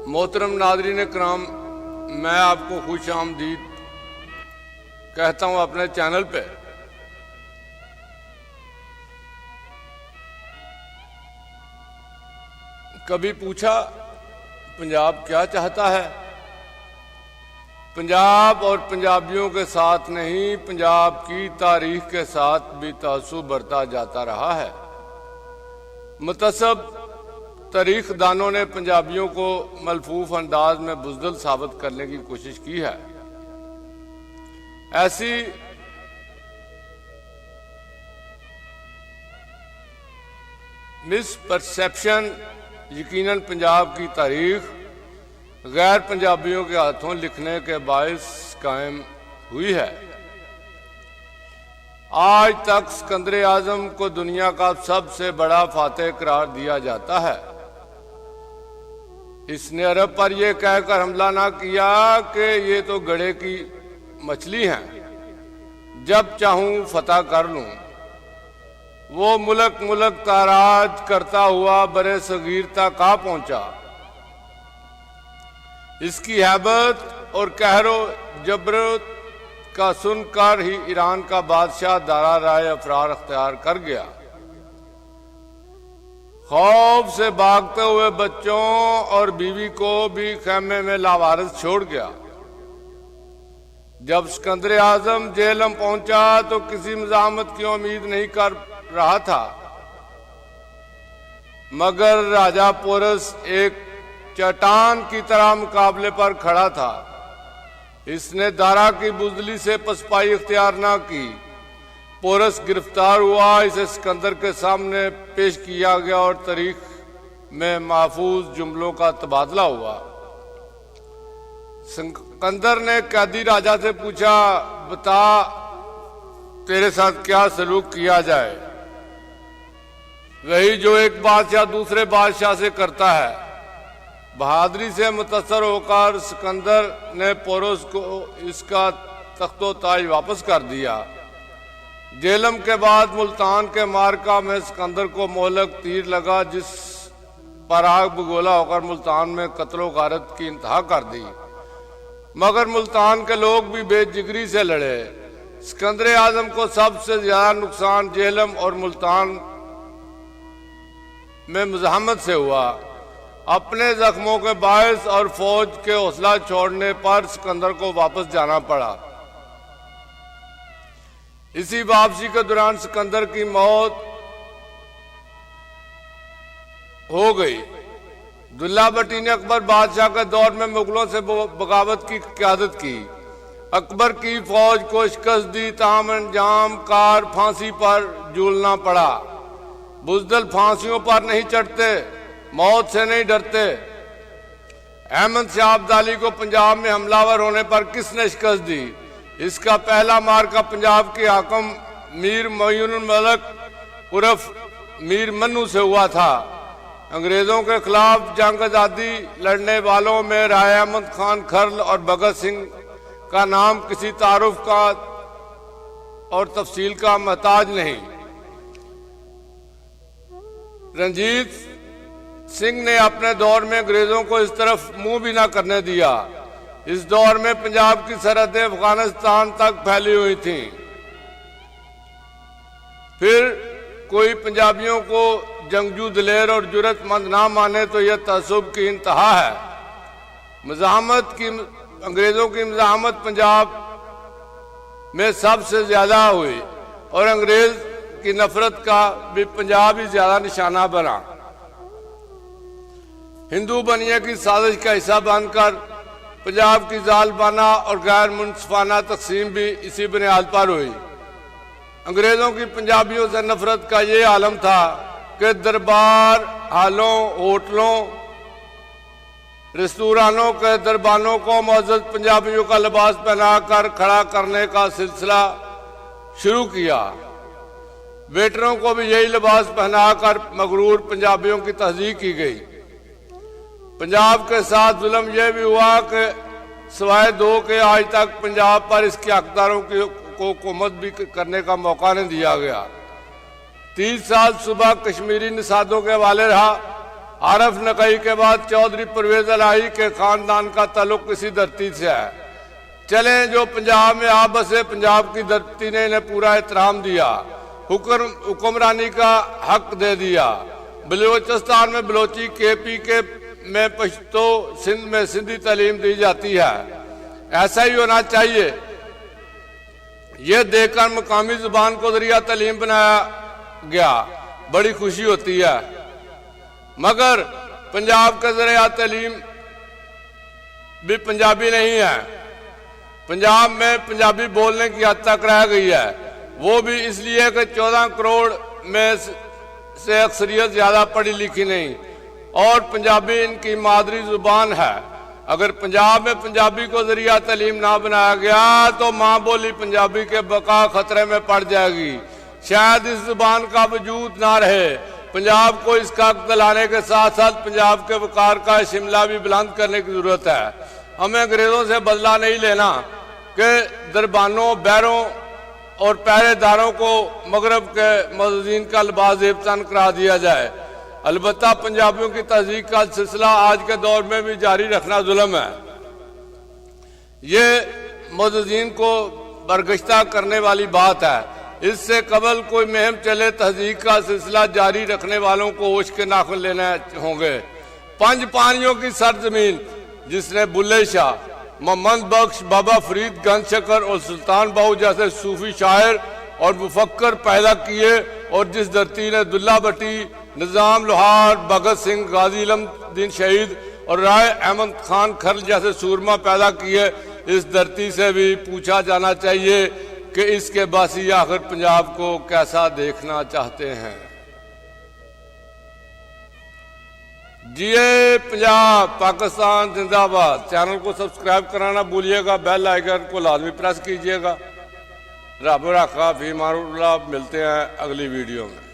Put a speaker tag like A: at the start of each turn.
A: मोहतरम नाज़रीन कराम, मैं आपको खुश आमदीद कहता हूं अपने चैनल पे। कभी पूछा पंजाब क्या चाहता है? पंजाब और पंजाबियों के साथ नहीं, पंजाब की तारीख के साथ भी तअस्सुब बढ़ता जाता रहा है। मुतअस्सिब तारीख दानों ने पंजाबियों को मलफूफ अंदाज में बुज़दिल साबित करने की कोशिश की है। ऐसी मिसपरसेप्शन यकीनन पंजाब की तारीख गैर पंजाबियों के हाथों लिखने के बायस कायम हुई है। आज तक सिकंदर आजम को दुनिया का सबसे बड़ा फातेह करार दिया जाता है। इसने अरब पर यह कहकर हमला ना किया कि ये तो गड़े की मछली हैं, जब चाहूं फतह कर लूं। वो मुल्क मुल्क ताराज करता हुआ बरे सगीर तक आ पहुंचा। इसकी हैबत और कहरो जबरत का सुनकर ही ईरान का बादशाह दारा राय अफरार अख्तियार कर गया। खौफ से भागते हुए बच्चों और बीवी को भी खेमे में लावारिस छोड़ गया। जब सिकंदर आजम जेहलम पहुंचा तो किसी मज़ाहमत की उम्मीद नहीं कर रहा था, मगर राजा पोरस एक चट्टान की तरह मुकाबले पर खड़ा था। इसने दारा की बुज़दिली से पसपाई इख्तियार ना की। पोरस गिरफ्तार हुआ, इसे सिकंदर के सामने पेश किया गया और तारीख में महफूज जुमलों का तबादला हुआ। सिकंदर ने कैदी राजा से पूछा, बता तेरे साथ क्या सलूक किया जाए? वही जो एक बादशाह दूसरे बादशाह से करता है। बहादुरी से मुतासर होकर सिकंदर ने पोरस को इसका तख्तो ताज वापस कर दिया। जेहलम के बाद मुल्तान के मार्का में सिकंदर को मोहलक तीर लगा, जिस पर आग बगोला होकर मुल्तान में कत्लो गारत की इंतहा कर दी। मगर मुल्तान के लोग भी बेजिगरी से लड़े। सिकंदर आजम को सबसे ज्यादा नुकसान जेहलम और मुल्तान में मुज़ाहमत से हुआ। अपने जख्मों के बायस और फौज के हौसला छोड़ने पर सिकंदर को वापस जाना पड़ा। इसी वापसी के दौरान सिकंदर की मौत हो गई। दुल्ला भट्टी ने अकबर बादशाह के दौर में मुगलों से बगावत की क़यादत की। अकबर की फौज को शिकस्त दी, ताहम अंजाम कार फांसी पर झूलना पड़ा। बुज़दिल फांसियों पर नहीं चढ़ते, मौत से नहीं डरते। अहमद शाह अब्दाली को पंजाब में हमलावर होने पर किसने शिकस्त दी? इसका पहला मार्का पंजाब के हाकिम मीर मोइनुल मलिक उर्फ मीर मन्नू से हुआ था। अंग्रेजों के खिलाफ जंग आजादी लड़ने वालों में राय अहमद खान खर्ल और भगत सिंह का नाम किसी तारुफ का और तफसील का मोहताज नहीं। रंजीत सिंह ने अपने दौर में अंग्रेजों को इस तरफ मुंह भी ना करने दिया। इस दौर में पंजाब की सरहदें अफगानिस्तान तक फैली हुई थीं। फिर कोई पंजाबियों को जंगजू दिलेर और जुर्रतमंद ना माने तो यह तअस्सुब की इंतहा है। मज़ाहमत की अंग्रेजों की मज़ाहमत पंजाब में सबसे ज्यादा हुई और अंग्रेज की नफरत का भी पंजाब ही ज्यादा निशाना बना। हिंदू बनिए की साजिश का हिस्सा बनकर पंजाब की जालबाना और गैर मुनसिफाना तकसीम भी इसी बुनियाद पर हुई। अंग्रेजों की पंजाबियों से नफरत का ये आलम था कि दरबार हालों, होटलों, रेस्तुरानों के दरबानों को मौजूद पंजाबियों का लिबास पहनाकर खड़ा करने का सिलसिला शुरू किया। वेटरों को भी यही लिबास पहनाकर मगरूर पंजाबियों की तस्दीक की गई। पंजाब के साथ जुल्म यह भी हुआ कि सिवाय दो के आज तक पंजाब पर इसके हकदारों को हुकूमत भी करने का मौका नहीं दिया गया। 30 साल सुबह कश्मीरी निषादों के हवाले रहा। आरफ नकई के बाद चौधरी परवेज इलाही के खानदान का ताल्लुक किसी धरती से है। चलें जो पंजाब में आ बसे, पंजाब की धरती ने इन्हें पूरा एहतराम दिया, हुक्मरानी का हक दे दिया। बलूचिस्तान में बलोची, KP के में पश्तो, सिंध में सिंधी तालीम दी जाती है। ऐसा ही होना चाहिए। ये देखकर मकामी जुबान को जरिया तालीम बनाया गया, बड़ी खुशी होती है। मगर पंजाब का जरिया तालीम भी पंजाबी नहीं है। पंजाब में पंजाबी बोलने की हद तक रह गई है, वो भी इसलिए कि 14 करोड़ में से अक्सरियत ज्यादा पढ़ी लिखी नहीं और पंजाबी इनकी मादरी जुबान है। अगर पंजाब में पंजाबी को जरिया तालीम ना बनाया गया तो माँ बोली पंजाबी के बका खतरे में पड़ जाएगी। शायद इस जुबान का वजूद ना रहे। पंजाब को इसका हक दिलाने के साथ साथ पंजाब के वकार का शिमला भी बुलंद करने की जरूरत है। हमें अंग्रेजों से बदला नहीं लेना कि दरबानों, बैरों और पहरेदारों को मगरब के मदीन का लिबास एहसान करा दिया जाए। अलबत्ता पंजाबियों की तहजीक का सिलसिला आज के दौर में भी जारी रखना जुल्म है। ये मदीन को बरगश्ता करने वाली बात है। इससे कबल कोई मुहिम चले, तहजीक का सिलसिला जारी रखने वालों को होश के नाखुन लेने होंगे। 5 पानियों की सरजमीन जिसने बुल्ले शाह, मोहम्मद बख्श, बाबा फरीद, गंज शकर और सुल्तान बाहू जैसे सूफी शायर और मुफक्कर पैदा किए और जिस धरती ने दुल्ला भट्टी, निजाम लोहार, भगत सिंह, गाजी इल्म-दीन शहीद और राय अहमद खान खरल जैसे सूरमा पैदा किए, इस धरती से भी पूछा जाना चाहिए कि इसके बासी आखिर पंजाब को कैसा देखना चाहते हैं। जिए पंजाब, पाकिस्तान जिंदाबाद। चैनल को सब्सक्राइब कराना भूलिएगा, बेल आइकन को लाजमी प्रेस कीजिएगा। रब रखा फी मारुल्लाह। मिलते हैं अगली वीडियो में।